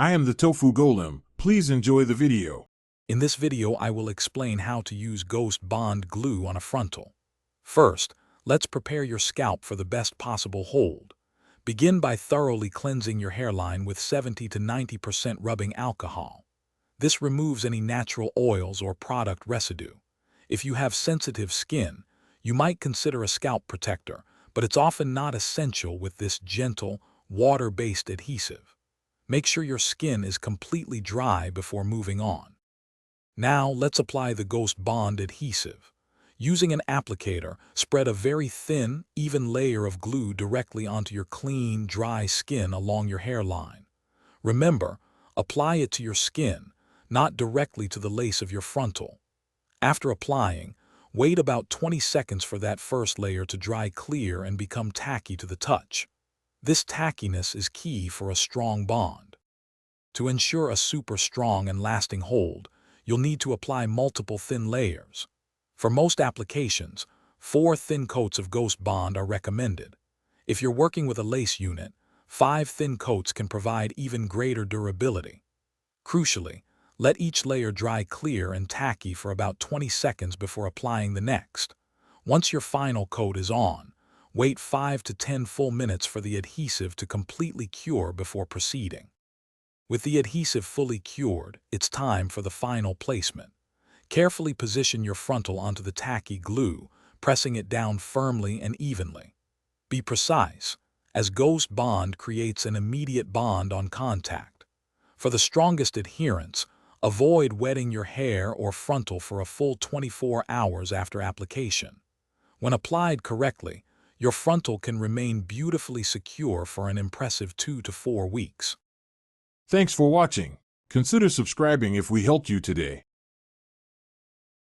I am the Tofu Golem. Please enjoy the video. In this video, I will explain how to use Ghost Bond glue on a frontal. First, let's prepare your scalp for the best possible hold. Begin by thoroughly cleansing your hairline with 70 to 90% rubbing alcohol. This removes any natural oils or product residue. If you have sensitive skin, you might consider a scalp protector, but it's often not essential with this gentle, water-based adhesive. Make sure your skin is completely dry before moving on. Now, let's apply the Ghost Bond adhesive. Using an applicator, spread a very thin, even layer of glue directly onto your clean, dry skin along your hairline. Remember, apply it to your skin, not directly to the lace of your frontal. After applying, wait about 20 seconds for that first layer to dry clear and become tacky to the touch. This tackiness is key for a strong bond. To ensure a super strong and lasting hold, you'll need to apply multiple thin layers. For most applications, 4 thin coats of Ghost Bond are recommended. If you're working with a lace unit, 5 thin coats can provide even greater durability. Crucially, let each layer dry clear and tacky for about 20 seconds before applying the next. Once your final coat is on, wait 5 to 10 full minutes for the adhesive to completely cure before proceeding. With the adhesive fully cured, it's time for the final placement. Carefully position your frontal onto the tacky glue, pressing it down firmly and evenly. Be precise, as Ghost Bond creates an immediate bond on contact. For the strongest adherence, avoid wetting your hair or frontal for a full 24 hours after application. When applied correctly, your frontal can remain beautifully secure for an impressive 2 to 4 weeks. Thanks for watching. Consider subscribing if we helped you today.